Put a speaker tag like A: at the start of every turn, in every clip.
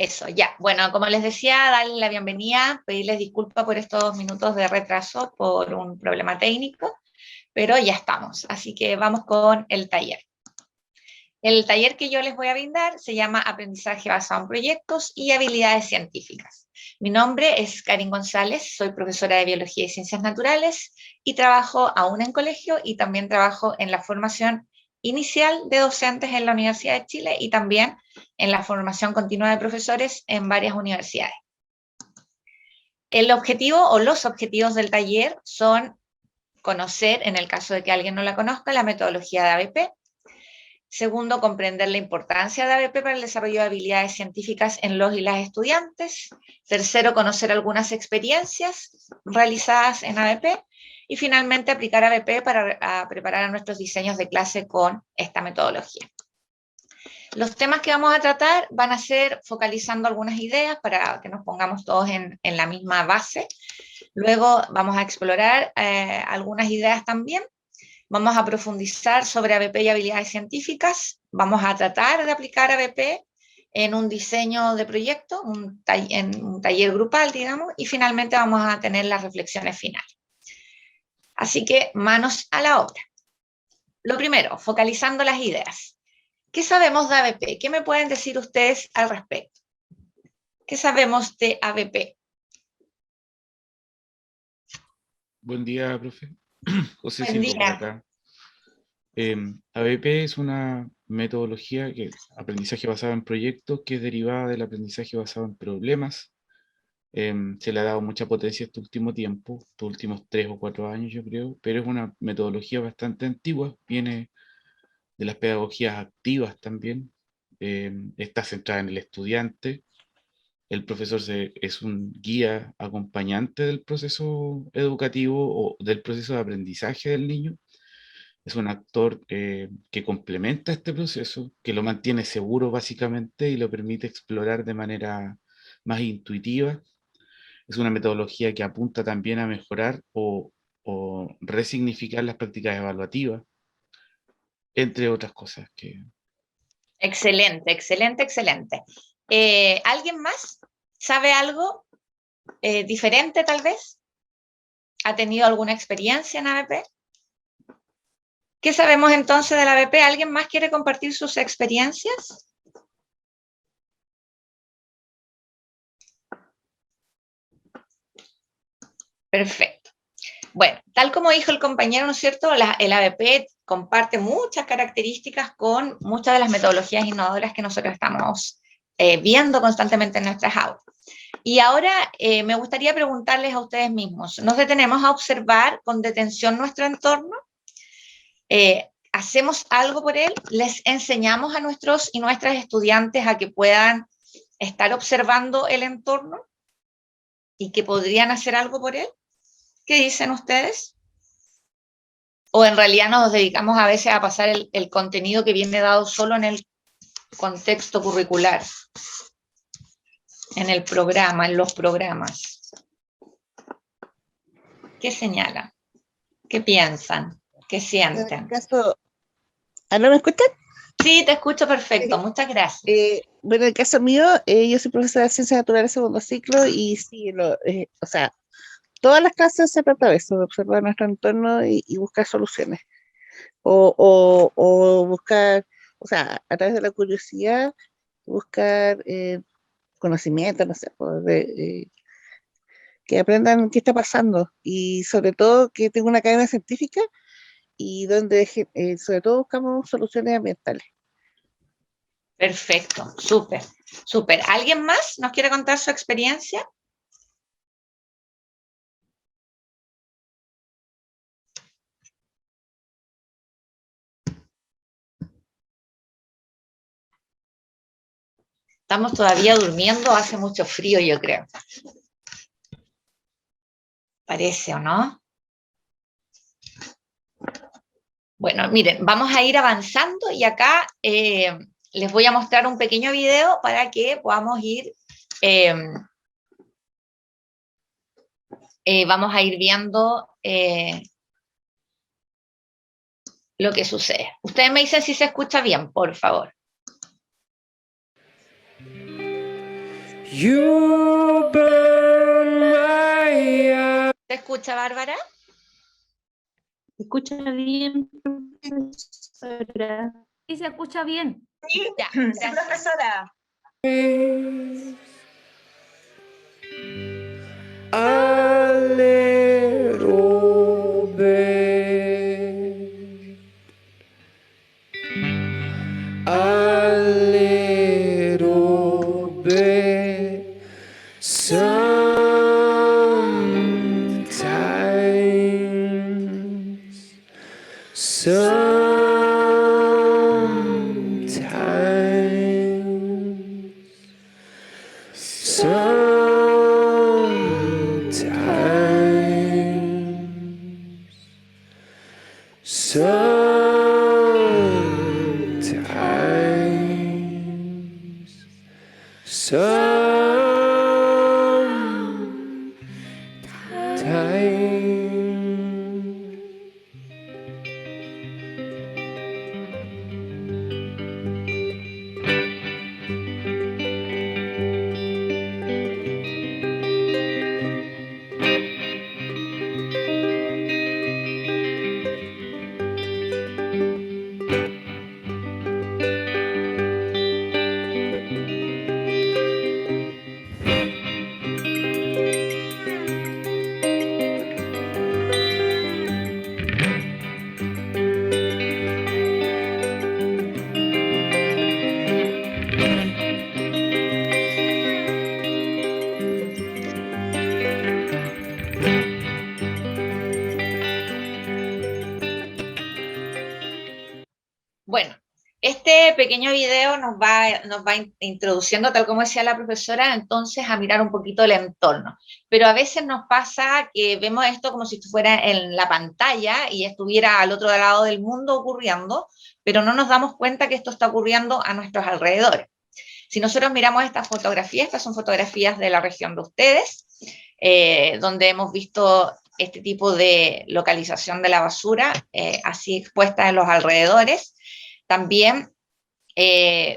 A: Eso, ya. Bueno, como les decía, darles la bienvenida, pedirles disculpas por estos minutos de retraso por un problema técnico, pero ya estamos. Así que vamos con el taller. El taller que yo les voy a brindar se llama Aprendizaje basado en proyectos y habilidades científicas. Mi nombre es Karin González, soy profesora de Biología y Ciencias Naturales y trabajo aún en colegio y también trabajo en la formación inicial de docentes en la Universidad de Chile y también en la formación continua de profesores en varias universidades. El objetivo o los objetivos del taller son conocer, en el caso de que alguien no la conozca, la metodología de ABP. Segundo, comprender la importancia de ABP para el desarrollo de habilidades científicas en los y las estudiantes. Tercero, conocer algunas experiencias realizadas en ABP. Y finalmente, aplicar ABP para preparar a nuestros diseños de clase con esta metodología. Los temas que vamos a tratar van a ser focalizando algunas ideas para que nos pongamos todos en la misma base. Luego vamos a explorar algunas ideas también. Vamos a profundizar sobre ABP y habilidades científicas. Vamos a tratar de aplicar ABP en un diseño de proyecto, en un taller grupal, digamos, y finalmente vamos a tener las reflexiones finales. Así que manos a la obra. Lo primero, focalizando las ideas. ¿Qué sabemos de ABP? ¿Qué me pueden decir ustedes al respecto? ¿Qué sabemos de ABP?
B: Buen día, profe. José
A: Buen
B: Silva por
A: día.
B: acá. ABP es una metodología aprendizaje basado en proyectos, que es derivada del aprendizaje basado en problemas. Se le ha dado mucha potencia este último tiempo, estos últimos 3 o 4 años yo creo, pero es una metodología bastante antigua, viene de las pedagogías activas también. Está centrada en el estudiante. El profesor es un guía acompañante del proceso educativo o del proceso de aprendizaje del niño. Es un actor que complementa este proceso, que lo mantiene seguro básicamente y lo permite explorar de manera más intuitiva. Es una metodología que apunta también a mejorar o resignificar las prácticas evaluativas, entre otras cosas que...
A: Excelente, excelente, excelente. ¿Alguien más sabe algo diferente tal vez? ¿Ha tenido alguna experiencia en ABP? ¿Qué sabemos entonces de la ABP? ¿Alguien más quiere compartir sus experiencias? Perfecto. Bueno, tal como dijo el compañero, ¿no es cierto? El ABP comparte muchas características con muchas de las metodologías innovadoras que nosotros estamos viendo constantemente en nuestras aulas. Y ahora me gustaría preguntarles a ustedes mismos, ¿nos detenemos a observar con detención nuestro entorno? ¿Hacemos algo por él? ¿Les enseñamos a nuestros y nuestras estudiantes a que puedan estar observando el entorno y que podrían hacer algo por él? ¿Qué dicen ustedes? ¿O en realidad nos dedicamos a veces a pasar el contenido que viene dado solo en el contexto curricular, en el programa, en los programas? ¿Qué señalan? ¿Qué piensan? ¿Qué
C: En el
A: sienten?
C: caso, ¿no me escuchan?
A: Sí, te escucho perfecto,
C: Sí.
A: muchas gracias.
C: Bueno, en el caso mío, yo soy profesora de Ciencias Naturales segundo ciclo y sí, o sea, todas las clases se trata de eso, de observar nuestro entorno y buscar soluciones. O buscar, o sea, a través de la curiosidad, buscar conocimiento, no sé, que aprendan qué está pasando y sobre todo que tenga una cadena científica y donde sobre todo buscamos soluciones ambientales.
A: Perfecto, súper, súper. ¿Alguien más nos quiere contar su experiencia? Estamos todavía durmiendo, hace mucho frío, yo creo. Parece, ¿o no? Bueno, miren, vamos a ir avanzando y acá les voy a mostrar un pequeño video para que podamos ir, vamos a ir viendo lo que sucede. Ustedes me dicen si se escucha bien, por favor.
D: You burn my eyes.
A: ¿Te escucha, Bárbara?
C: ¿Se escucha bien, profesora?
E: Sí, se escucha bien.
A: Ya,
F: Sí,
A: gracias.
F: profesora.
D: A little bit, a little bit, sometimes, sometimes.
A: Bueno, este pequeño video nos va introduciendo, tal como decía la profesora, entonces a mirar un poquito el entorno. Pero a veces nos pasa que vemos esto como si fuera en la pantalla y estuviera al otro lado del mundo ocurriendo, pero no nos damos cuenta que esto está ocurriendo a nuestros alrededores. Si nosotros miramos estas fotografías, estas son fotografías de la región de ustedes, donde hemos visto este tipo de localización de la basura, así expuesta en los alrededores. También,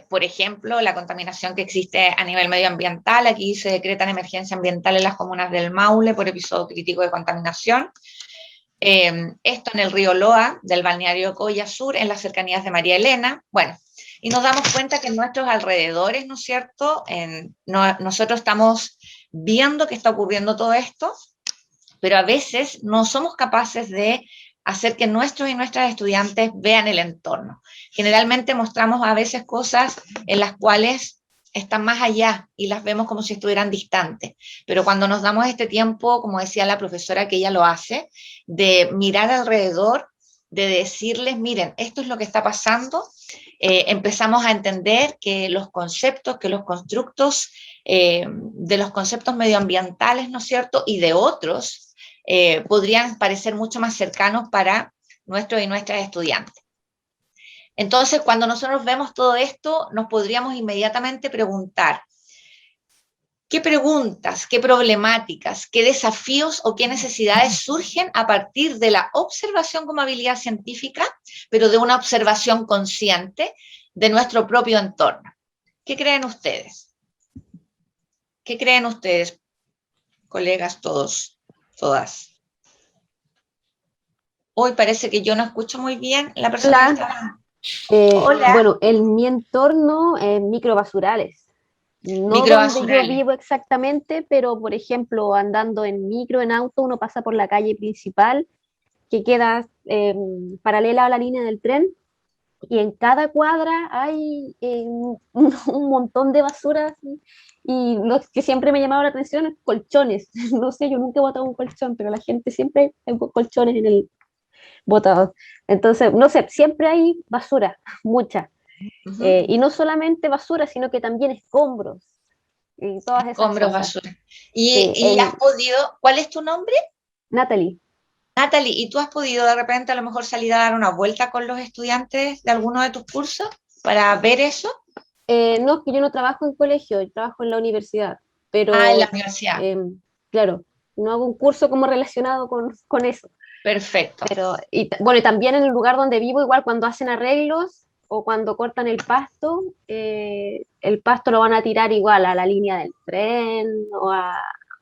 A: por ejemplo, la contaminación que existe a nivel medioambiental. Aquí se decreta en emergencia ambiental en las comunas del Maule por episodio crítico de contaminación. Esto en el río Loa, del balneario Coya Sur, en las cercanías de María Elena. Bueno, y nos damos cuenta que en nuestros alrededores, ¿no es cierto? Nosotros estamos viendo que está ocurriendo todo esto, pero a veces no somos capaces de hacer que nuestros y nuestras estudiantes vean el entorno. Generalmente mostramos a veces cosas en las cuales están más allá y las vemos como si estuvieran distantes, pero cuando nos damos este tiempo, como decía la profesora que ella lo hace, de mirar alrededor, de decirles, miren, esto es lo que está pasando, empezamos a entender que los conceptos, que los constructos de los conceptos medioambientales, ¿no es cierto?, y de otros, podrían parecer mucho más cercanos para nuestros y nuestras estudiantes. Entonces, cuando nosotros vemos todo esto, nos podríamos inmediatamente preguntar, ¿qué preguntas, qué problemáticas, qué desafíos o qué necesidades surgen a partir de la observación como habilidad científica, pero de una observación consciente de nuestro propio entorno? ¿Qué creen ustedes? ¿Qué creen ustedes, colegas todos, todas? Hoy parece que yo no escucho muy bien la persona que está hablando. Hola.
E: Bueno, en mi entorno, microbasurales. No donde yo
A: Microbasurales.
E: vivo exactamente, pero por ejemplo, andando en micro, en auto, uno pasa por la calle principal que queda paralela a la línea del tren y en cada cuadra hay un montón de basura y lo que siempre me llamaba la atención es colchones. No sé, yo nunca he botado un colchón, pero la gente siempre hay colchones en el botado. Entonces, no sé, siempre hay basura, mucha.
A: Ujú.
E: Y no solamente basura, sino que también escombros y todas esas
A: Escombros,
E: cosas.
A: basura. ¿Y has podido, cuál es tu nombre?
E: Natalie,
A: Natalie, ¿y tú has podido de repente a lo mejor salir a dar una vuelta con los estudiantes de alguno de tus cursos para ver eso?
E: no, es que yo no trabajo en colegio, yo trabajo en la universidad, pero
A: En la universidad.
E: claro, no hago un curso como relacionado con eso.
A: Perfecto.
E: Pero, bueno, y también en el lugar donde vivo, igual cuando hacen arreglos, o cuando cortan el pasto lo van a tirar igual a la línea del tren o a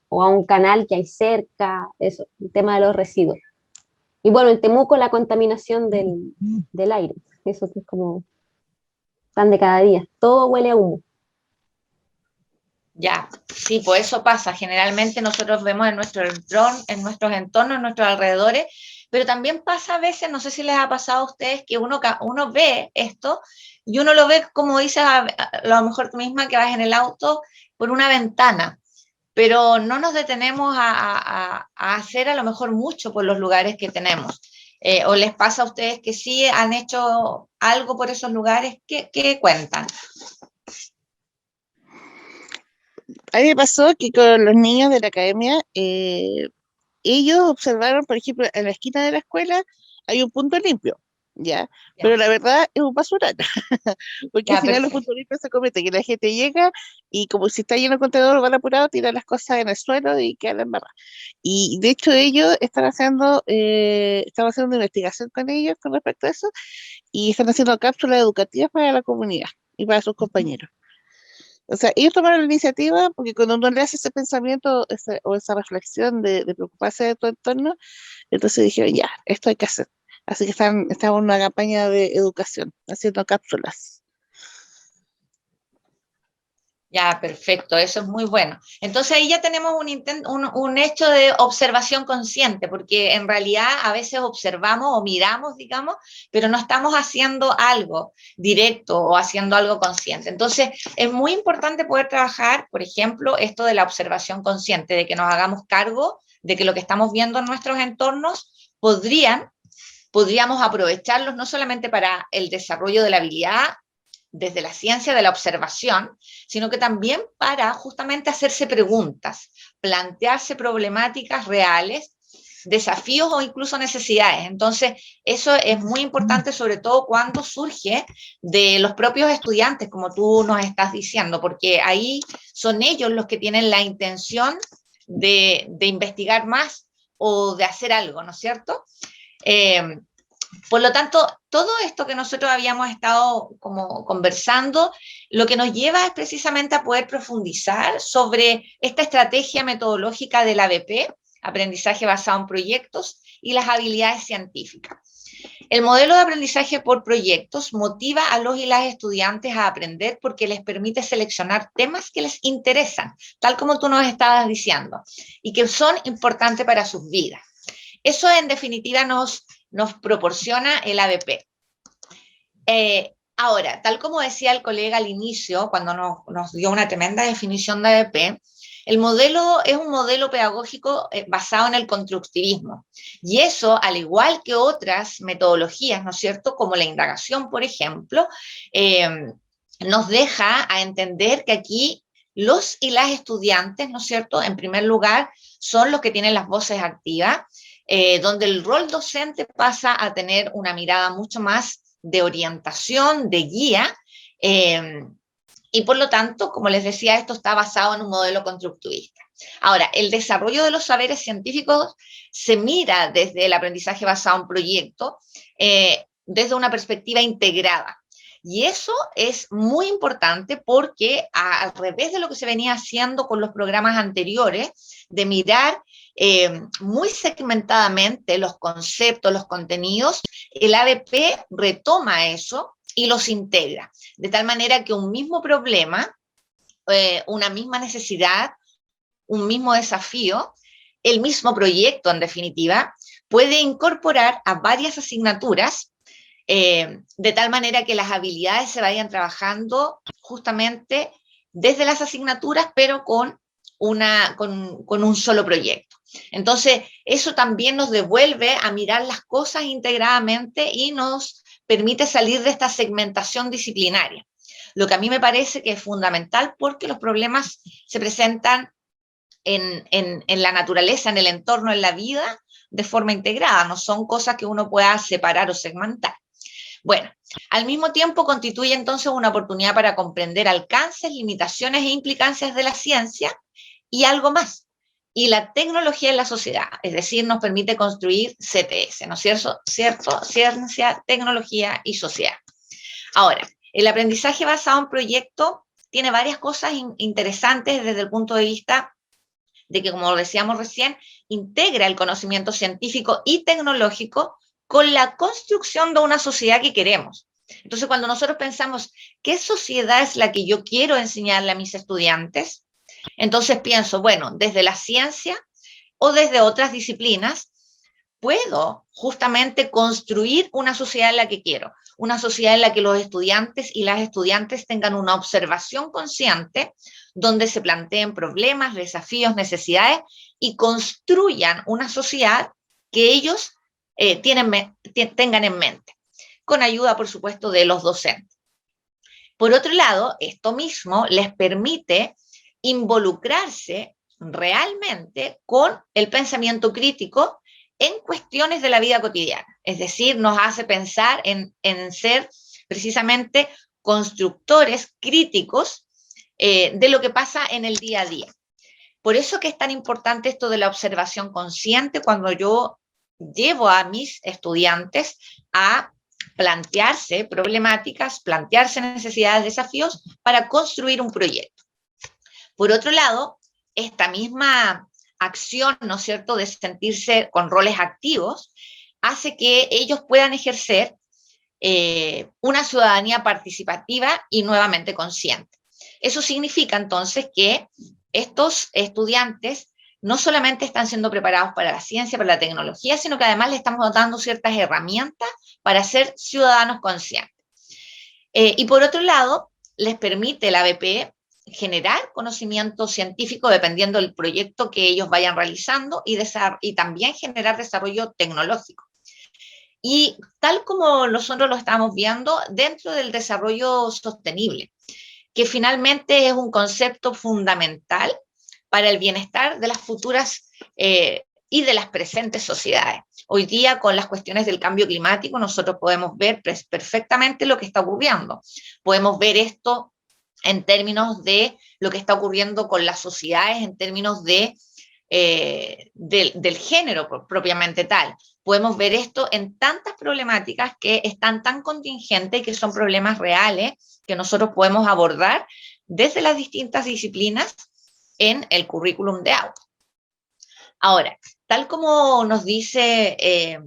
E: un canal que hay cerca, eso, el tema de los residuos. Y bueno, en Temuco la contaminación del aire, eso que es como pan de cada día, todo huele a humo.
A: Ya, sí, pues eso pasa. Generalmente nosotros vemos en nuestros entornos, en nuestros alrededores, pero también pasa a veces, no sé si les ha pasado a ustedes, que uno ve esto y uno lo ve, como dices, a lo mejor tú misma que vas en el auto por una ventana, pero no nos detenemos a hacer a lo mejor mucho por los lugares que tenemos. ¿O les pasa a ustedes que sí han hecho algo por esos lugares? ¿Qué cuentan?
C: A mí me pasó que con los niños de la academia, ellos observaron, por ejemplo, en la esquina de la escuela hay un punto limpio, ¿ya? Pero la verdad es un basural, porque
A: Ya,
C: al final los
A: perfecto.
C: puntos limpios se cometen, que la gente llega y como si está lleno el contenedor, van apurado, tiran las cosas en el suelo y quedan embarradas. Y de hecho ellos están haciendo una investigación con ellos con respecto a eso y están haciendo cápsulas educativas para la comunidad y para sus compañeros. O sea, ellos tomaron la iniciativa porque cuando uno le hace ese pensamiento o esa reflexión de preocuparse de tu entorno, entonces dijeron, ya, esto hay que hacer. Así que están en una campaña de educación, haciendo cápsulas.
A: Ya, perfecto, eso es muy bueno. Entonces ahí ya tenemos un hecho de observación consciente, porque en realidad a veces observamos o miramos, digamos, pero no estamos haciendo algo directo o haciendo algo consciente. Entonces es muy importante poder trabajar, por ejemplo, esto de la observación consciente, de que nos hagamos cargo de que lo que estamos viendo en nuestros entornos podríamos aprovecharlos no solamente para el desarrollo de la habilidad desde la ciencia de la observación, sino que también para justamente hacerse preguntas, plantearse problemáticas reales, desafíos o incluso necesidades. Entonces, eso es muy importante, sobre todo cuando surge de los propios estudiantes, como tú nos estás diciendo, porque ahí son ellos los que tienen la intención de investigar más o de hacer algo, ¿no es cierto? Por lo tanto, todo esto que nosotros habíamos estado como conversando, lo que nos lleva es precisamente a poder profundizar sobre esta estrategia metodológica del ABP, aprendizaje basado en proyectos, y las habilidades científicas. El modelo de aprendizaje por proyectos motiva a los y las estudiantes a aprender porque les permite seleccionar temas que les interesan, tal como tú nos estabas diciendo, y que son importantes para sus vidas. Eso en definitiva nos proporciona el ABP. Ahora, tal como decía el colega al inicio, cuando nos dio una tremenda definición de ABP, el modelo es un modelo pedagógico basado en el constructivismo. Y eso, al igual que otras metodologías, ¿no es cierto?, como la indagación, por ejemplo, nos deja a entender que aquí los y las estudiantes, ¿no es cierto?, en primer lugar, son los que tienen las voces activas, donde el rol docente pasa a tener una mirada mucho más de orientación, de guía, y por lo tanto, como les decía, esto está basado en un modelo constructivista. Ahora, el desarrollo de los saberes científicos se mira desde el aprendizaje basado en proyectos, desde una perspectiva integrada. Y eso es muy importante porque al revés de lo que se venía haciendo con los programas anteriores, de mirar muy segmentadamente los conceptos, los contenidos, el ABP retoma eso y los integra, de tal manera que un mismo problema, una misma necesidad, un mismo desafío, el mismo proyecto en definitiva, puede incorporar a varias asignaturas de tal manera que las habilidades se vayan trabajando justamente desde las asignaturas, pero con un solo proyecto. Entonces, eso también nos devuelve a mirar las cosas integradamente y nos permite salir de esta segmentación disciplinaria. Lo que a mí me parece que es fundamental porque los problemas se presentan en la naturaleza, en el entorno, en la vida, de forma integrada, no son cosas que uno pueda separar o segmentar. Bueno, al mismo tiempo constituye entonces una oportunidad para comprender alcances, limitaciones e implicancias de la ciencia y algo más, y la tecnología en la sociedad, es decir, nos permite construir CTS, ¿no es cierto? Ciencia, tecnología y sociedad. Ahora, el aprendizaje basado en proyecto tiene varias cosas interesantes desde el punto de vista de que, como decíamos recién, integra el conocimiento científico y tecnológico con la construcción de una sociedad que queremos. Entonces, cuando nosotros pensamos, ¿qué sociedad es la que yo quiero enseñarle a mis estudiantes? Entonces pienso, bueno, desde la ciencia o desde otras disciplinas, puedo justamente construir una sociedad en la que quiero, una sociedad en la que los estudiantes y las estudiantes tengan una observación consciente, donde se planteen problemas, desafíos, necesidades y construyan una sociedad que ellos tengan en mente, con ayuda, por supuesto, de los docentes. Por otro lado, esto mismo les permite involucrarse realmente con el pensamiento crítico en cuestiones de la vida cotidiana. Es decir, nos hace pensar en ser precisamente constructores críticos de lo que pasa en el día a día. Por eso que es tan importante esto de la observación consciente cuando yo llevo a mis estudiantes a plantearse problemáticas, plantearse necesidades, desafíos para construir un proyecto. Por otro lado, esta misma acción, ¿no es cierto?, de sentirse con roles activos, hace que ellos puedan ejercer una ciudadanía participativa y nuevamente consciente. Eso significa entonces que estos estudiantes no solamente están siendo preparados para la ciencia, para la tecnología, sino que además les estamos dando ciertas herramientas para ser ciudadanos conscientes. Y por otro lado, les permite la ABP generar conocimiento científico dependiendo del proyecto que ellos vayan realizando y también generar desarrollo tecnológico. Y tal como nosotros lo estamos viendo dentro del desarrollo sostenible, que finalmente es un concepto fundamental para el bienestar de las futuras y de las presentes sociedades. Hoy día, con las cuestiones del cambio climático, nosotros podemos ver perfectamente lo que está ocurriendo. Podemos ver esto en términos de lo que está ocurriendo con las sociedades, en términos del género propiamente tal. Podemos ver esto en tantas problemáticas que están tan contingentes y que son problemas reales que nosotros podemos abordar desde las distintas disciplinas en el currículum de aula. Ahora, tal como nos dice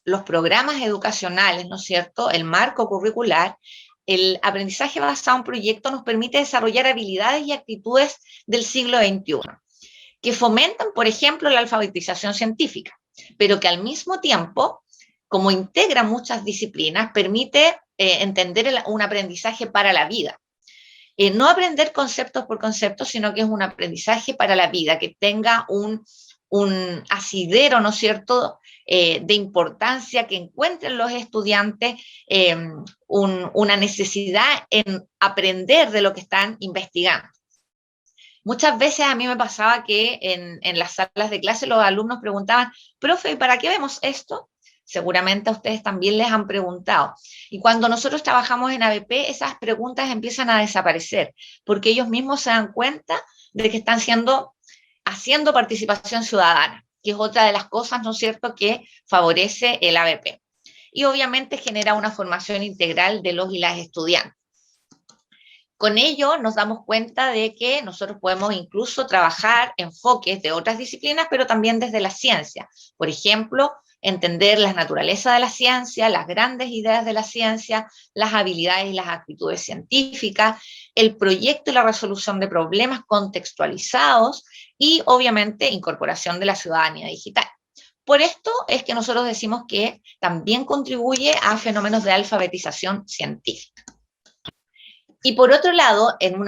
A: los programas educacionales, ¿no es cierto?, el marco curricular, el aprendizaje basado en proyectos nos permite desarrollar habilidades y actitudes del siglo XXI, que fomentan, por ejemplo, la alfabetización científica, pero que al mismo tiempo, como integra muchas disciplinas, permite entender un aprendizaje para la vida. No aprender conceptos por conceptos, sino que es un aprendizaje para la vida, que tenga un asidero, ¿no es cierto?, de importancia, que encuentren los estudiantes una necesidad en aprender de lo que están investigando. Muchas veces a mí me pasaba que en las salas de clase los alumnos preguntaban, profe, ¿para qué vemos esto? Seguramente a ustedes también les han preguntado. Y cuando nosotros trabajamos en ABP, esas preguntas empiezan a desaparecer, porque ellos mismos se dan cuenta de que están haciendo participación ciudadana, que es otra de las cosas, ¿no es cierto?, que favorece el ABP. Y obviamente genera una formación integral de los y las estudiantes. Con ello nos damos cuenta de que nosotros podemos incluso trabajar enfoques de otras disciplinas, pero también desde la ciencia. Por ejemplo, entender la naturaleza de la ciencia, las grandes ideas de la ciencia, las habilidades y las actitudes científicas, el proyecto y la resolución de problemas contextualizados y, obviamente, incorporación de la ciudadanía digital. Por esto es que nosotros decimos que también contribuye a fenómenos de alfabetización científica. Y por otro lado, en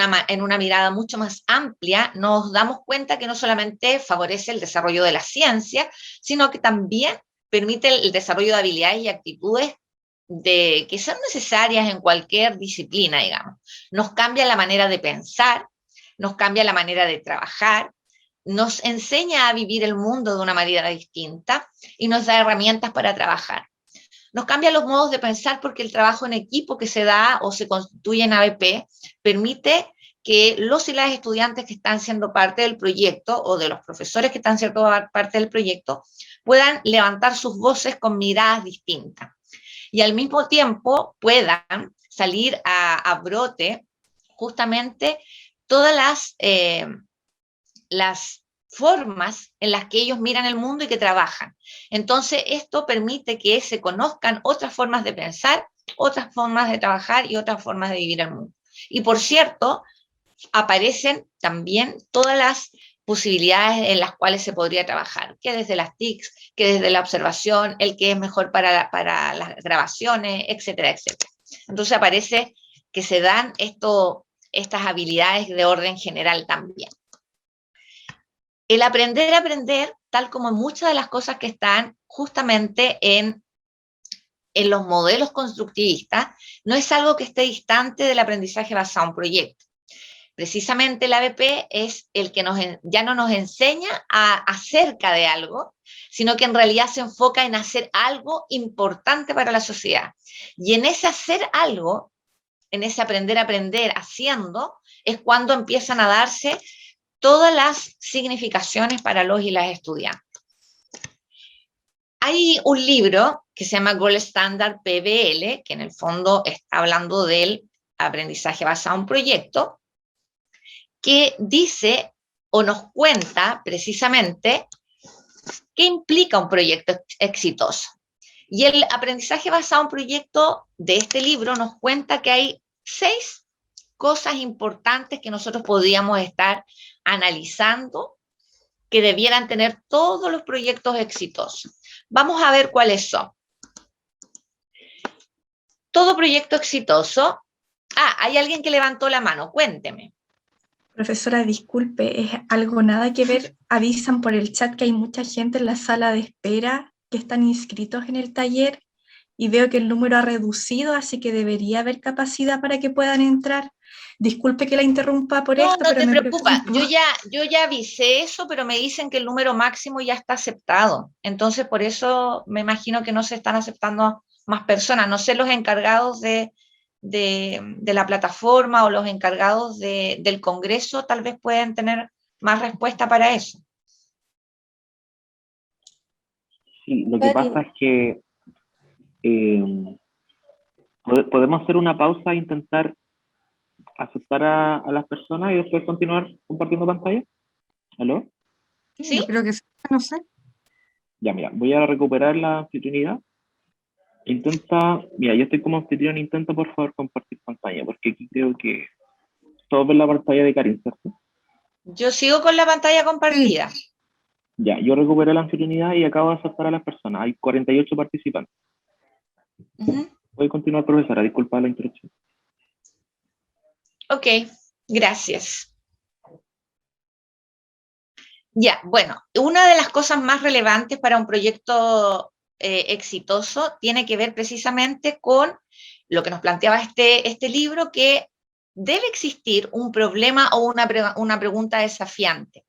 A: una mirada mucho más amplia, nos damos cuenta que no solamente favorece el desarrollo de la ciencia, sino que también permite el desarrollo de habilidades y actitudes que son necesarias en cualquier disciplina, digamos. Nos cambia la manera de pensar, nos cambia la manera de trabajar, nos enseña a vivir el mundo de una manera distinta y nos da herramientas para trabajar. Nos cambia los modos de pensar porque el trabajo en equipo que se da o se constituye en ABP permite que los y las estudiantes que están siendo parte del proyecto o de los profesores que están siendo parte del proyecto puedan levantar sus voces con miradas distintas. y al mismo tiempo puedan salir a brote justamente todas las formas en las que ellos miran el mundo y que trabajan. Entonces, esto permite que se conozcan otras formas de pensar, otras formas de trabajar y otras formas de vivir el mundo. Y por cierto, aparecen también todas las posibilidades en las cuales se podría trabajar, que desde las TICs, que desde la observación, el que es mejor para las grabaciones, etcétera, etcétera. Entonces aparece que se dan estas habilidades de orden general también. El aprender a aprender, tal como muchas de las cosas que están justamente en los modelos constructivistas, no es algo que esté distante del aprendizaje basado en proyectos. Precisamente el ABP es el que ya no nos enseña acerca de algo, sino que en realidad se enfoca en hacer algo importante para la sociedad. Y en ese hacer algo, en ese aprender a aprender haciendo, es cuando empiezan a darse todas las significaciones para los y las estudiantes. Hay un libro que se llama Gold Standard PBL, que en el fondo está hablando del aprendizaje basado en proyecto, que dice o nos cuenta precisamente qué implica un proyecto exitoso. Y el aprendizaje basado en proyecto de este libro nos cuenta que hay 6 cosas importantes que nosotros podríamos estar analizando que debieran tener todos los proyectos exitosos. Vamos a ver cuáles son. Todo proyecto exitoso. Hay alguien que levantó la mano, cuénteme.
F: Profesora, disculpe, es algo nada que ver. Avisan por el chat que hay mucha gente en la sala de espera que están inscritos en el taller y veo que el número ha reducido, así que debería haber capacidad para que puedan entrar. Disculpe que la interrumpa por esto, pero
A: no te preocupes. Yo ya avisé eso, pero me dicen que el número máximo ya está aceptado. Entonces, por eso me imagino que no se están aceptando más personas. No sé, los encargados de la plataforma o los encargados del Congreso tal vez pueden tener más respuesta para eso.
G: Sí, lo que pasa es que podemos hacer una pausa e intentar aceptar a las personas y después continuar compartiendo pantalla. ¿Aló?
A: ¿Sí?
H: Yo creo que sí, no sé.
G: Ya, mira, voy a recuperar la anfitrionidad. Mira, yo estoy como anfitrión, intenta por favor compartir pantalla, porque aquí creo que todos ven la pantalla de Karin, ¿cierto?
A: Yo sigo con la pantalla compartida.
G: Sí. Ya, yo recuperé la anfitrionidad y acabo de aceptar a las personas. Hay 48 participantes. Voy a continuar, profesora, disculpa la interrupción.
A: Ok, gracias. Ya, bueno, una de las cosas más relevantes para un proyecto exitoso tiene que ver precisamente con lo que nos planteaba este libro, que debe existir un problema o una pregunta desafiante.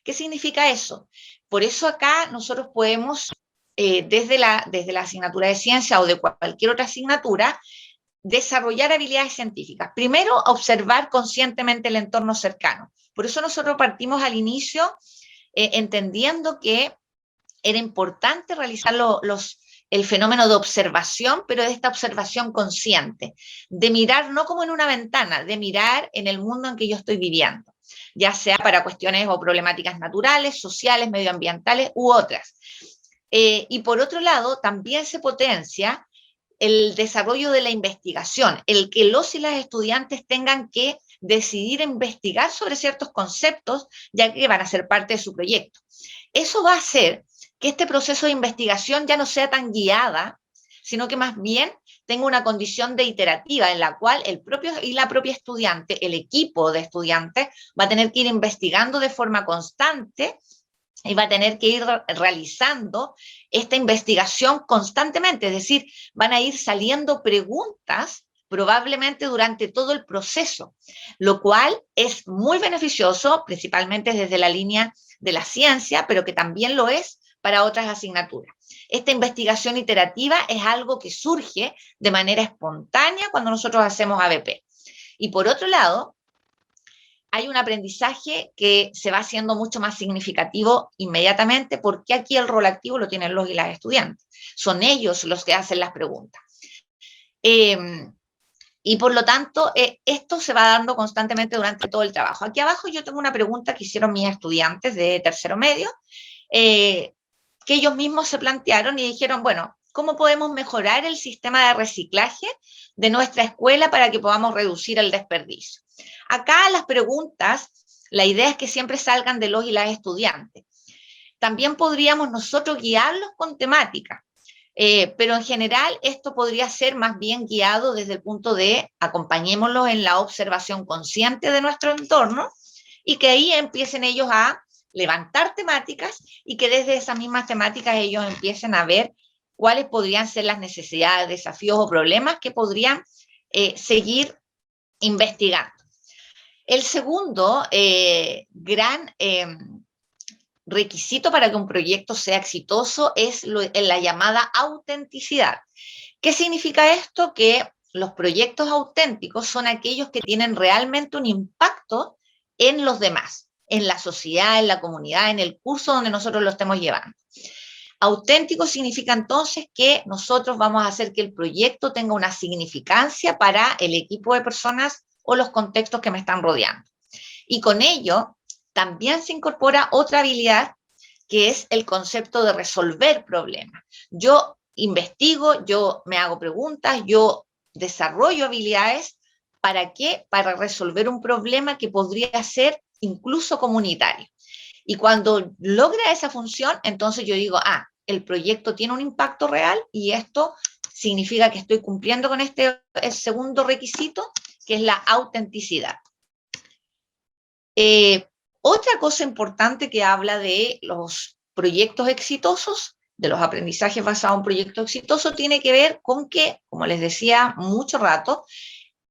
A: ¿Qué significa eso? Por eso acá nosotros podemos, desde la asignatura de ciencia o de cualquier otra asignatura, desarrollar habilidades científicas. Primero, observar conscientemente el entorno cercano. Por eso nosotros partimos al inicio entendiendo que era importante realizar el fenómeno de observación, pero de esta observación consciente, de mirar no como en una ventana, de mirar en el mundo en que yo estoy viviendo, ya sea para cuestiones o problemáticas naturales, sociales, medioambientales u otras. Y por otro lado, también se potencia el desarrollo de la investigación, el que los y las estudiantes tengan que decidir investigar sobre ciertos conceptos, ya que van a ser parte de su proyecto. Eso va a hacer que este proceso de investigación ya no sea tan guiada, sino que más bien tenga una condición de iterativa en la cual el propio y la propia estudiante, el equipo de estudiantes, va a tener que ir investigando de forma constante y va a tener que ir realizando esta investigación constantemente, es decir, van a ir saliendo preguntas probablemente durante todo el proceso, lo cual es muy beneficioso, principalmente desde la línea de la ciencia, pero que también lo es para otras asignaturas. Esta investigación iterativa es algo que surge de manera espontánea cuando nosotros hacemos ABP. Y por otro lado, hay un aprendizaje que se va haciendo mucho más significativo inmediatamente, porque aquí el rol activo lo tienen los y las estudiantes. Son ellos los que hacen las preguntas. Y por lo tanto, esto se va dando constantemente durante todo el trabajo. Aquí abajo yo tengo una pregunta que hicieron mis estudiantes de tercero medio, que ellos mismos se plantearon y dijeron, bueno, ¿cómo podemos mejorar el sistema de reciclaje de nuestra escuela para que podamos reducir el desperdicio? Acá las preguntas, la idea es que siempre salgan de los y las estudiantes. También podríamos nosotros guiarlos con temática, pero en general esto podría ser más bien guiado desde el punto de acompañémoslos en la observación consciente de nuestro entorno y que ahí empiecen ellos a levantar temáticas y que desde esas mismas temáticas ellos empiecen a ver cuáles podrían ser las necesidades, desafíos o problemas que podrían seguir investigando. El segundo gran requisito para que un proyecto sea exitoso es la llamada autenticidad. ¿Qué significa esto? Que los proyectos auténticos son aquellos que tienen realmente un impacto en los demás, en la sociedad, en la comunidad, en el curso donde nosotros lo estemos llevando. Auténtico significa entonces que nosotros vamos a hacer que el proyecto tenga una significancia para el equipo de personas o los contextos que me están rodeando. Y con ello también se incorpora otra habilidad que es el concepto de resolver problemas. Yo investigo, yo me hago preguntas, yo desarrollo habilidades. ¿Para qué? Para resolver un problema que podría ser incluso comunitario. Y cuando logra esa función, entonces yo digo, el proyecto tiene un impacto real y esto significa que estoy cumpliendo con el segundo requisito, que es la autenticidad. Otra cosa importante que habla de los proyectos exitosos, de los aprendizajes basados en proyectos exitosos, tiene que ver con que, como les decía mucho rato,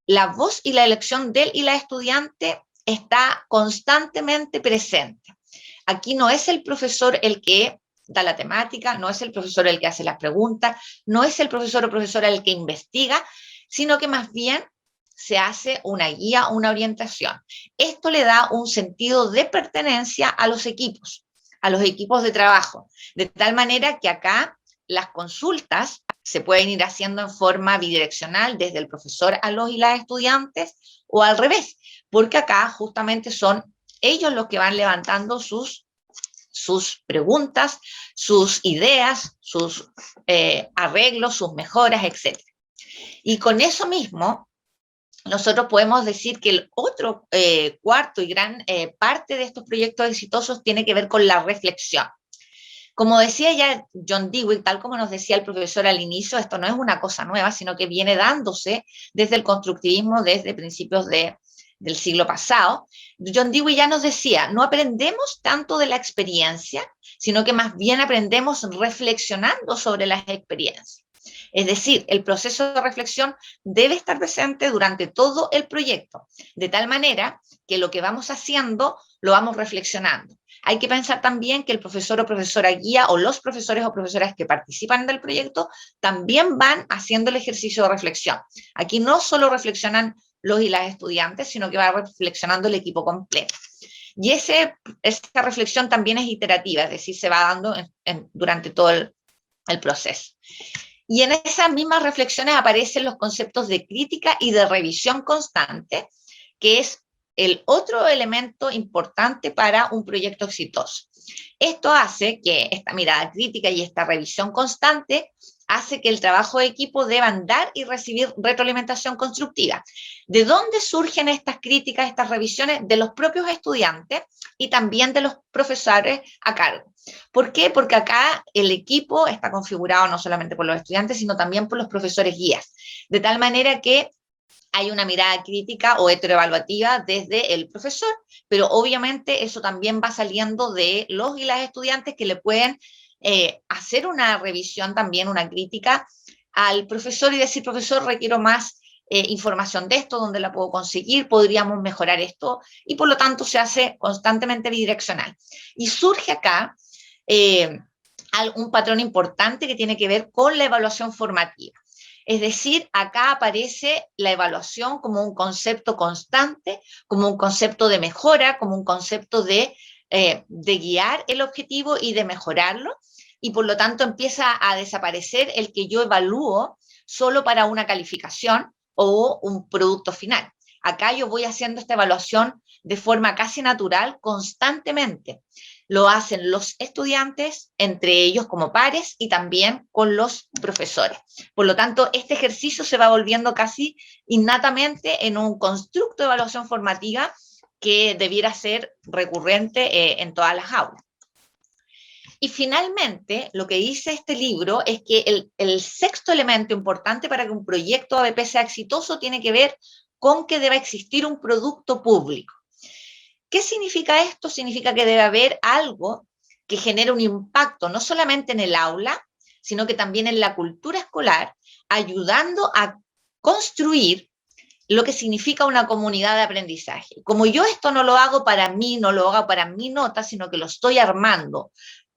A: la voz y la elección del y la estudiante está constantemente presente. Aquí no es el profesor el que da la temática, no es el profesor el que hace las preguntas, no es el profesor o profesora el que investiga, sino que más bien se hace una guía, una orientación. Esto le da un sentido de pertenencia a los equipos de trabajo, de tal manera que acá las consultas se pueden ir haciendo en forma bidireccional desde el profesor a los y las estudiantes o al revés, porque acá justamente son ellos los que van levantando sus preguntas, sus ideas, sus arreglos, sus mejoras, etc. Y con eso mismo, nosotros podemos decir que el otro cuarto y gran parte de estos proyectos exitosos tiene que ver con la reflexión. Como decía ya John Dewey, tal como nos decía el profesor al inicio, esto no es una cosa nueva, sino que viene dándose desde el constructivismo, desde principios del siglo pasado. John Dewey ya nos decía, no aprendemos tanto de la experiencia, sino que más bien aprendemos reflexionando sobre las experiencias. Es decir, el proceso de reflexión debe estar presente durante todo el proyecto, de tal manera que lo que vamos haciendo lo vamos reflexionando. Hay que pensar también que el profesor o profesora guía o los profesores o profesoras que participan del proyecto también van haciendo el ejercicio de reflexión. Aquí no solo reflexionan los y las estudiantes, sino que va reflexionando el equipo completo. Y esa reflexión también es iterativa, es decir, se va dando durante todo el proceso. Y en esas mismas reflexiones aparecen los conceptos de crítica y de revisión constante, que es el otro elemento importante para un proyecto exitoso. Esto hace que esta mirada crítica y esta revisión constante hace que el trabajo de equipo deban dar y recibir retroalimentación constructiva. ¿De dónde surgen estas críticas, estas revisiones? De los propios estudiantes y también de los profesores a cargo. ¿Por qué? Porque acá el equipo está configurado no solamente por los estudiantes, sino también por los profesores guías, de tal manera que hay una mirada crítica o heteroevaluativa desde el profesor, pero obviamente eso también va saliendo de los y las estudiantes que le pueden hacer una revisión también, una crítica al profesor y decir, profesor, requiero más información de esto, ¿dónde la puedo conseguir? ¿Podríamos mejorar esto? Y por lo tanto se hace constantemente bidireccional. Y surge acá un patrón importante que tiene que ver con la evaluación formativa. Es decir, acá aparece la evaluación como un concepto constante, como un concepto de mejora, como un concepto de guiar el objetivo y de mejorarlo, y por lo tanto empieza a desaparecer el que yo evalúo solo para una calificación o un producto final. Acá yo voy haciendo esta evaluación de forma casi natural, constantemente. Lo hacen los estudiantes, entre ellos como pares, y también con los profesores. Por lo tanto, este ejercicio se va volviendo casi innatamente en un constructo de evaluación formativa que debiera ser recurrente en todas las aulas. Y finalmente, lo que dice este libro es que el sexto elemento importante para que un proyecto ABP sea exitoso tiene que ver con que deba existir un producto público. ¿Qué significa esto? Significa que debe haber algo que genere un impacto no solamente en el aula, sino que también en la cultura escolar, ayudando a construir lo que significa una comunidad de aprendizaje. Como yo esto no lo hago para mí, no lo hago para mi nota, sino que lo estoy armando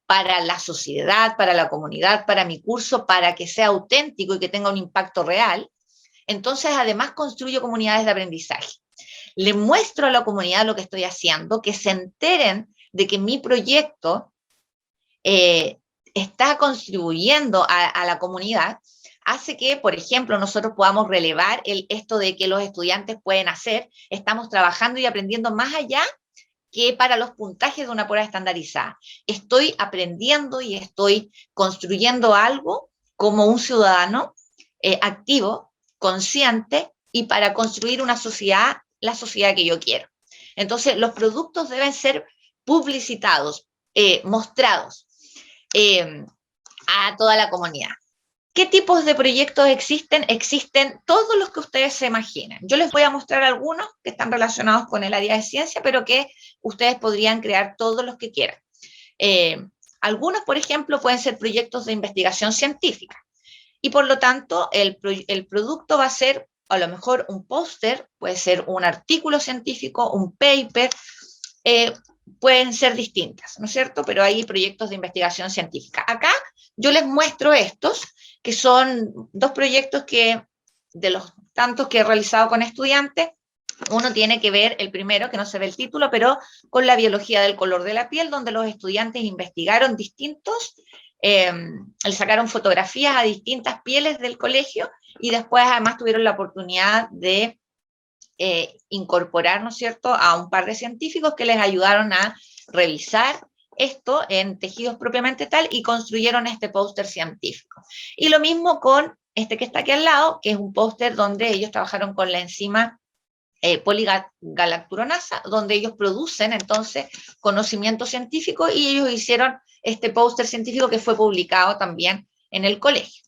A: para la sociedad, para la comunidad, para mi curso, para que sea auténtico y que tenga un impacto real, entonces además construyo comunidades de aprendizaje. Le muestro a la comunidad lo que estoy haciendo, que se enteren de que mi proyecto está contribuyendo a la comunidad, hace que, por ejemplo, nosotros podamos relevar esto de que los estudiantes pueden hacer, estamos trabajando y aprendiendo más allá que para los puntajes de una prueba estandarizada. Estoy aprendiendo y estoy construyendo algo como un ciudadano activo, consciente, y para construir una sociedad, la sociedad que yo quiero. Entonces, los productos deben ser publicitados, mostrados a toda la comunidad. ¿Qué tipos de proyectos existen? Existen todos los que ustedes se imaginen. Yo les voy a mostrar algunos que están relacionados con el área de ciencia, pero que ustedes podrían crear todos los que quieran. Algunos, por ejemplo, pueden ser proyectos de investigación científica. Y por lo tanto, el producto va a ser a lo mejor un póster, puede ser un artículo científico, un paper, pueden ser distintas, ¿no es cierto? Pero hay proyectos de investigación científica. Acá yo les muestro estos, que son dos proyectos de los tantos que he realizado con estudiantes. Uno tiene que ver, el primero, que no se ve el título, pero con la biología del color de la piel, donde los estudiantes investigaron le sacaron fotografías a distintas pieles del colegio y después además tuvieron la oportunidad de incorporar, ¿no es cierto?, a un par de científicos que les ayudaron a revisar esto en tejidos propiamente tal y construyeron este póster científico. Y lo mismo con este que está aquí al lado, que es un póster donde ellos trabajaron con la enzima poligalacturonasa, donde ellos producen entonces conocimiento científico y ellos hicieron este póster científico que fue publicado también en el colegio.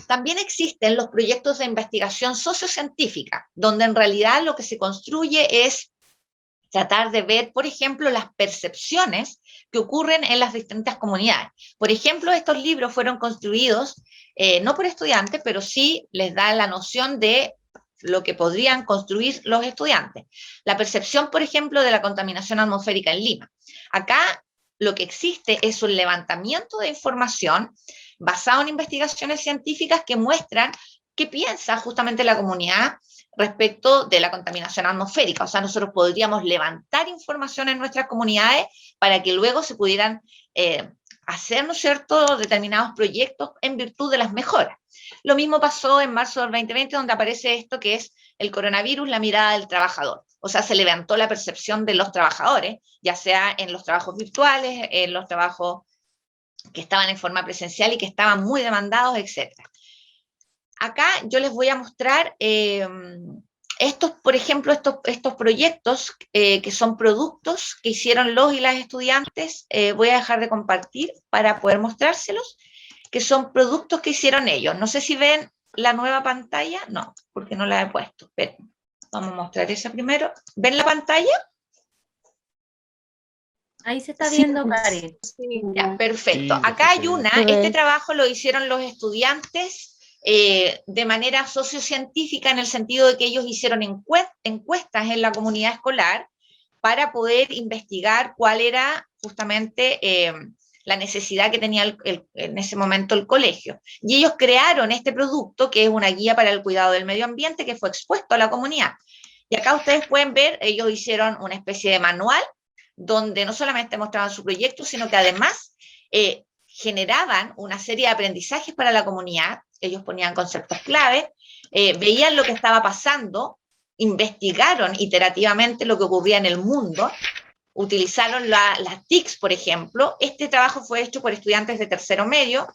A: También existen los proyectos de investigación sociocientífica, donde en realidad lo que se construye es tratar de ver, por ejemplo, las percepciones que ocurren en las distintas comunidades. Por ejemplo, estos libros fueron construidos no por estudiantes, pero sí les da la noción de lo que podrían construir los estudiantes. La percepción, por ejemplo, de la contaminación atmosférica en Lima. Acá lo que existe es un levantamiento de información basado en investigaciones científicas que muestran qué piensa justamente la comunidad respecto de la contaminación atmosférica. O sea, nosotros podríamos levantar información en nuestras comunidades para que luego se pudieran hacer, ¿no es cierto?, determinados proyectos en virtud de las mejoras. Lo mismo pasó en marzo del 2020, donde aparece esto que es el coronavirus, la mirada del trabajador. O sea, se levantó la percepción de los trabajadores, ya sea en los trabajos virtuales, en los trabajos que estaban en forma presencial y que estaban muy demandados, etc. Acá yo les voy a mostrar estos, por ejemplo, estos proyectos que son productos que hicieron los y las estudiantes. Voy a dejar de compartir para poder mostrárselos, que son productos que hicieron ellos. No sé si ven la nueva pantalla. No, porque no la he puesto. Pero vamos a mostrar esa primero. ¿Ven la pantalla?
H: Ahí se está viendo, Karen.
E: Sí,
A: Ya, perfecto.
B: Sí,
A: Acá hay
B: perfecto.
A: una, este trabajo lo hicieron los estudiantes de manera sociocientífica, en el sentido de que ellos hicieron encuestas en la comunidad escolar para poder investigar cuál era justamente la necesidad que tenía en ese momento el colegio. Y ellos crearon este producto, que es una guía para el cuidado del medio ambiente, que fue expuesto a la comunidad. Y acá ustedes pueden ver, ellos hicieron una especie de manual, donde no solamente mostraban su proyecto, sino que además generaban una serie de aprendizajes para la comunidad, ellos ponían conceptos clave, veían lo que estaba pasando, investigaron iterativamente lo que ocurría en el mundo, utilizaron las TICs, por ejemplo. Este trabajo fue hecho por estudiantes de tercero medio,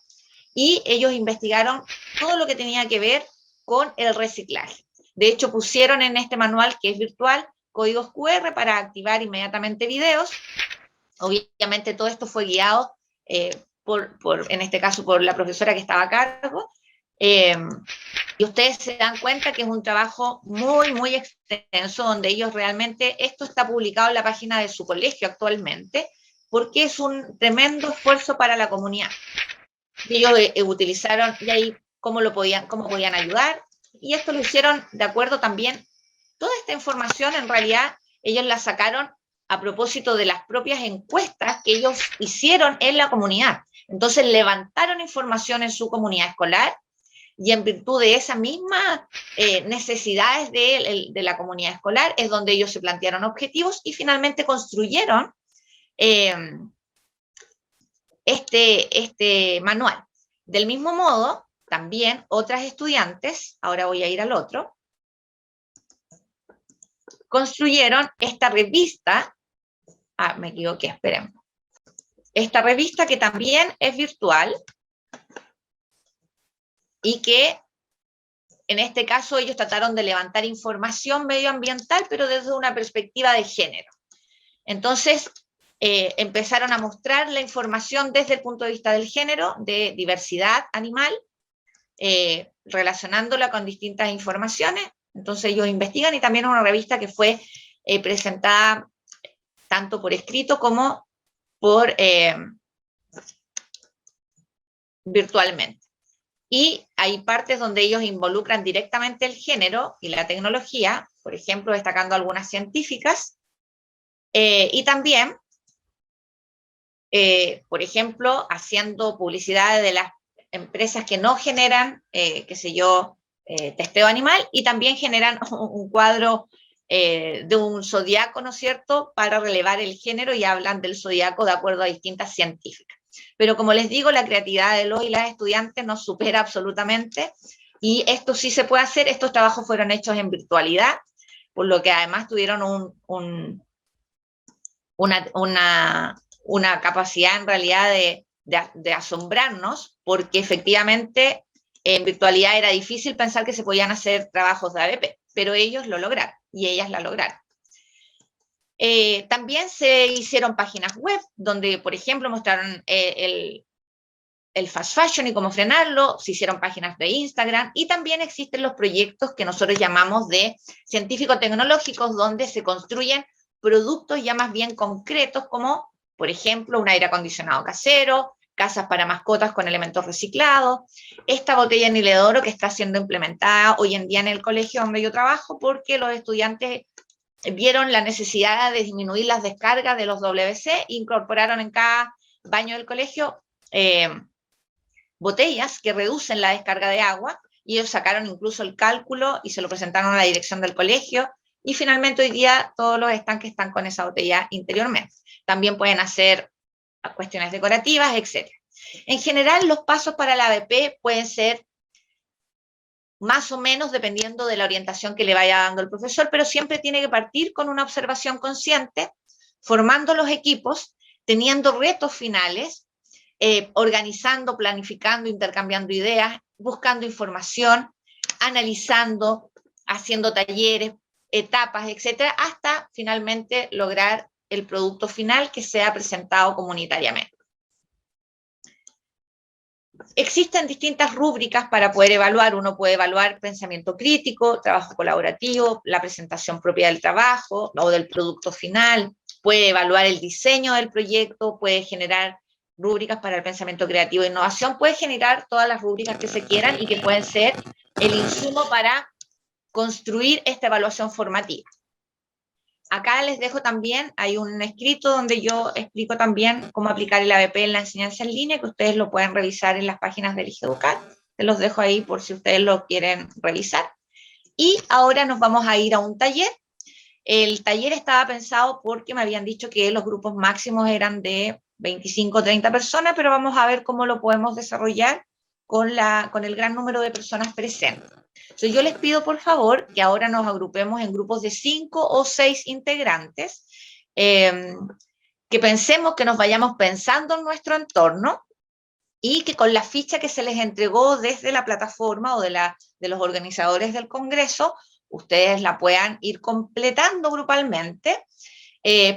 A: y ellos investigaron todo lo que tenía que ver con el reciclaje. De hecho, pusieron en este manual, que es virtual, códigos QR para activar inmediatamente videos. Obviamente todo esto fue guiado, en este caso, por la profesora que estaba a cargo. Y ustedes se dan cuenta que es un trabajo muy, muy extenso, donde ellos realmente, esto está publicado en la página de su colegio actualmente, porque es un tremendo esfuerzo para la comunidad. Ellos utilizaron, y ahí cómo podían ayudar, y esto lo hicieron de acuerdo también. Toda esta información, en realidad, ellos la sacaron a propósito de las propias encuestas que ellos hicieron en la comunidad. Entonces levantaron información en su comunidad escolar, y en virtud de esas mismas necesidades de la comunidad escolar es donde ellos se plantearon objetivos y finalmente construyeron este manual. Del mismo modo, también otras estudiantes, ahora voy a ir al otro, construyeron esta revista. Me equivoqué, esperen. Esta revista, que también es virtual, y que en este caso ellos trataron de levantar información medioambiental, pero desde una perspectiva de género. Entonces, empezaron a mostrar la información desde el punto de vista del género, de diversidad animal, relacionándola con distintas informaciones. Entonces ellos investigan, y también es una revista que fue presentada tanto por escrito como por virtualmente. Y hay partes donde ellos involucran directamente el género y la tecnología, por ejemplo, destacando algunas científicas, y también, por ejemplo, haciendo publicidad de las empresas que no generan, qué sé yo, testeo animal, y también generan un cuadro de un zodiaco, ¿no es cierto?, para relevar el género, y hablan del zodiaco de acuerdo a distintas científicas. Pero como les digo, la creatividad de los y las estudiantes nos supera absolutamente, y esto sí se puede hacer. Estos trabajos fueron hechos en virtualidad, por lo que además tuvieron una capacidad en realidad de asombrarnos, porque efectivamente en virtualidad era difícil pensar que se podían hacer trabajos de ABP, pero ellos lo lograron, y ellas la lograron. También se hicieron páginas web, donde, por ejemplo, mostraron el fast fashion y cómo frenarlo. Se hicieron páginas de Instagram, y también existen los proyectos que nosotros llamamos de científico-tecnológicos, donde se construyen productos ya más bien concretos, como, por ejemplo, un aire acondicionado casero, casas para mascotas con elementos reciclados, esta botella en Inodoro que está siendo implementada hoy en día en el colegio donde yo trabajo, porque los estudiantes vieron la necesidad de disminuir las descargas de los WC, incorporaron en cada baño del colegio botellas que reducen la descarga de agua, y ellos sacaron incluso el cálculo y se lo presentaron a la dirección del colegio, y finalmente hoy día todos los estanques están con esa botella interiormente. También pueden hacer cuestiones decorativas, etc. En general, los pasos para la ABP pueden ser más o menos dependiendo de la orientación que le vaya dando el profesor, pero siempre tiene que partir con una observación consciente, formando los equipos, teniendo retos finales, organizando, planificando, intercambiando ideas, buscando información, analizando, haciendo talleres, etapas, etcétera, hasta finalmente lograr el producto final que sea presentado comunitariamente. Existen distintas rúbricas para poder evaluar. Uno puede evaluar pensamiento crítico, trabajo colaborativo, la presentación propia del trabajo o del producto final, puede evaluar el diseño del proyecto, puede generar rúbricas para el pensamiento creativo e innovación, puede generar todas las rúbricas que se quieran y que pueden ser el insumo para construir esta evaluación formativa. Acá les dejo también, hay un escrito donde yo explico también cómo aplicar el ABP en la enseñanza en línea, que ustedes lo pueden revisar en las páginas del Eligieducar. Se los dejo ahí por si ustedes lo quieren revisar. Y ahora nos vamos a ir a un taller. El taller estaba pensado porque me habían dicho que los grupos máximos eran de 25 o 30 personas, pero vamos a ver cómo lo podemos desarrollar con el gran número de personas presentes. Entonces yo les pido por favor que ahora nos agrupemos en grupos de 5 o 6 integrantes, que pensemos, que nos vayamos pensando en nuestro entorno y que con la ficha que se les entregó desde la plataforma o de los organizadores del Congreso, ustedes la puedan ir completando grupalmente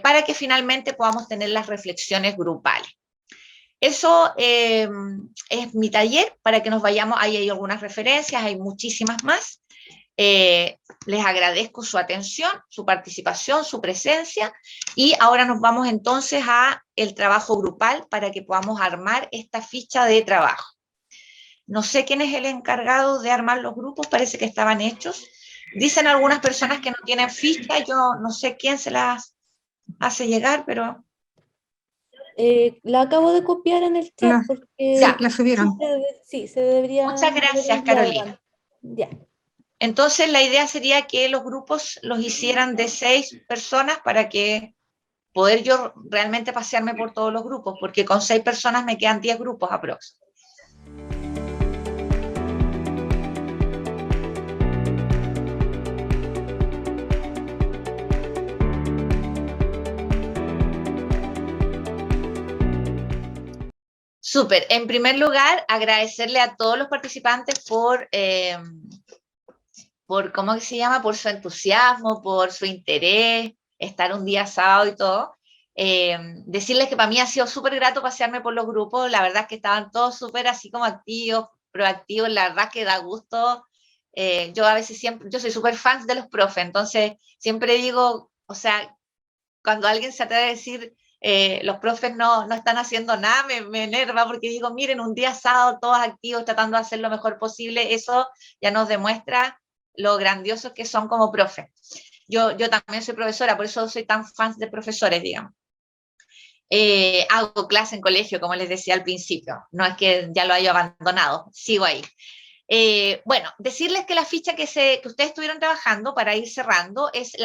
A: para que finalmente podamos tener las reflexiones grupales. Eso es mi taller, para que nos vayamos. Ahí hay algunas referencias, hay muchísimas más. Les agradezco su atención, su participación, su presencia, y ahora nos vamos entonces a el trabajo grupal para que podamos armar esta ficha de trabajo. No sé quién es el encargado de armar los grupos, parece que estaban hechos. Dicen algunas personas que no tienen ficha, yo no sé quién se las hace llegar, pero...
H: La acabo de copiar en el chat porque
A: Ya,
F: la subieron.
H: sí, se debería.
A: Muchas gracias, Carolina.
H: Ya.
A: Entonces la idea sería que los grupos los hicieran de 6 personas para que poder yo realmente pasearme por todos los grupos, porque con 6 personas me quedan 10 grupos aprox. Súper. En primer lugar, agradecerle a todos los participantes por ¿cómo se llama? Por su entusiasmo, por su interés, estar un día sábado y todo. Decirles que para mí ha sido súper grato pasearme por los grupos, la verdad es que estaban todos súper así como activos, proactivos, la verdad que da gusto. Yo a veces yo soy súper fan de los profes, entonces siempre digo, o sea, cuando alguien se atreve a decir los profes no están haciendo nada, me enerva, porque digo, miren, un día sábado todos activos tratando de hacer lo mejor posible, eso ya nos demuestra lo grandiosos que son como profes. Yo también soy profesora, por eso soy tan fan de profesores, digamos. Hago clase en colegio, como les decía al principio, no es que ya lo haya abandonado, sigo ahí. Bueno, decirles que la ficha que ustedes estuvieron trabajando, para ir cerrando, es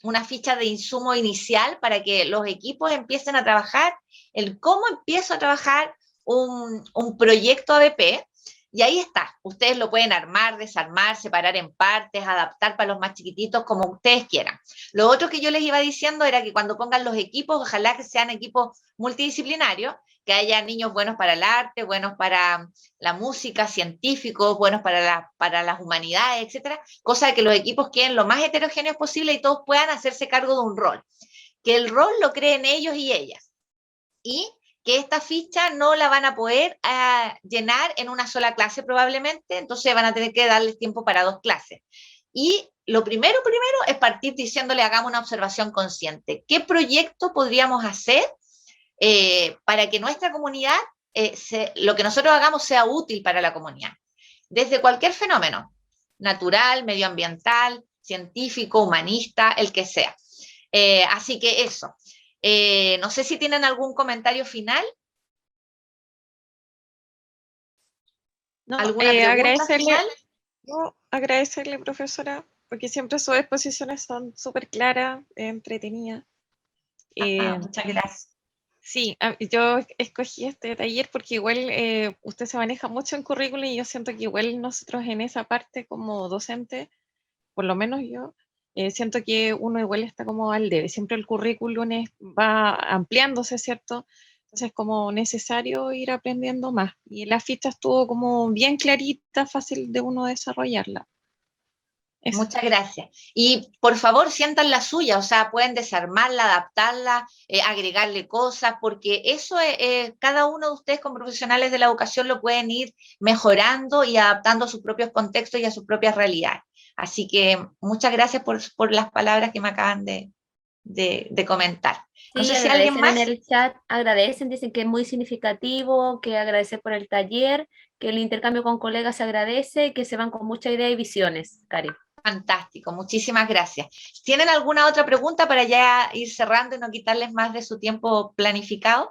A: una ficha de insumo inicial para que los equipos empiecen a trabajar, el cómo empiezo a trabajar un proyecto ADP. Y ahí está, ustedes lo pueden armar, desarmar, separar en partes, adaptar para los más chiquititos, como ustedes quieran. Lo otro que yo les iba diciendo era que cuando pongan los equipos, ojalá que sean equipos multidisciplinarios, que haya niños buenos para el arte, buenos para la música, científicos, buenos para las humanidades, etcétera, cosa de que los equipos queden lo más heterogéneos posible y todos puedan hacerse cargo de un rol. Que el rol lo creen ellos y ellas. Y que esta ficha no la van a poder llenar en una sola clase probablemente, entonces van a tener que darles tiempo para 2 clases. Y lo primero es partir diciéndole, hagamos una observación consciente. ¿Qué proyecto podríamos hacer para que nuestra comunidad, lo que nosotros hagamos sea útil para la comunidad? Desde cualquier fenómeno, natural, medioambiental, científico, humanista, el que sea. Así que eso. No sé si tienen algún comentario final.
I: No,
A: ¿Alguna pregunta final?
I: No, agradecerle, profesora, porque siempre sus exposiciones son súper claras, entretenidas.
A: Muchas gracias.
I: Sí, yo escogí este taller porque igual usted se maneja mucho en currículum y yo siento que igual nosotros en esa parte como docente, por lo menos yo, siento que uno igual está como al debe. Siempre el currículum va ampliándose, ¿cierto? Entonces es como necesario ir aprendiendo más. Y la ficha estuvo como bien clarita, fácil de uno desarrollarla. Eso.
A: Muchas gracias. Y por favor, sientan la suya, o sea, pueden desarmarla, adaptarla, agregarle cosas, porque eso cada uno de ustedes como profesionales de la educación lo pueden ir mejorando y adaptando a sus propios contextos y a sus propias realidades. Así que muchas gracias por las palabras que me acaban de comentar. No
H: Sí,
A: sé si alguien
H: agradecen
A: más.
H: en el chat, agradecen, dicen que es muy significativo, que agradecer por el taller, que el intercambio con colegas se agradece, que se van con mucha idea y visiones, Karen.
A: Fantástico, muchísimas gracias. ¿Tienen alguna otra pregunta para ya ir cerrando y no quitarles más de su tiempo planificado?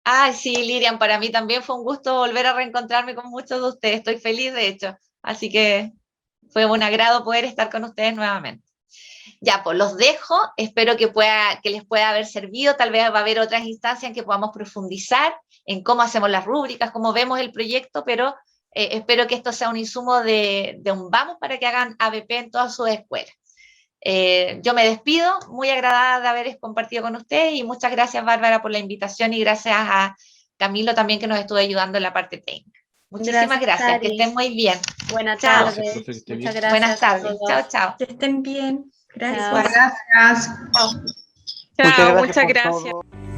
A: Ay, sí, Lirian, para mí también fue un gusto volver a reencontrarme con muchos de ustedes. Estoy feliz, de hecho. Así que fue un agrado poder estar con ustedes nuevamente. Ya, pues los dejo, espero que les pueda haber servido, tal vez va a haber otras instancias en que podamos profundizar en cómo hacemos las rúbricas, cómo vemos el proyecto, pero espero que esto sea un insumo de un vamos para que hagan ABP en todas sus escuelas. Yo me despido, muy agradada de haber compartido con ustedes y muchas gracias, Bárbara, por la invitación y gracias a Camilo también que nos estuvo ayudando en la parte técnica. Muchísimas gracias, que
H: Taris.
A: estén muy bien.
H: Buenas
A: Chao.
H: tardes.
B: Gracias, profe, que esté
H: Muchas
B: bien.
H: gracias.
A: Buenas
H: a
A: tardes.
H: todos.
A: Chao, chao.
F: Que estén bien. Gracias.
H: Chao.
I: Chao, muchas gracias.
C: por todo.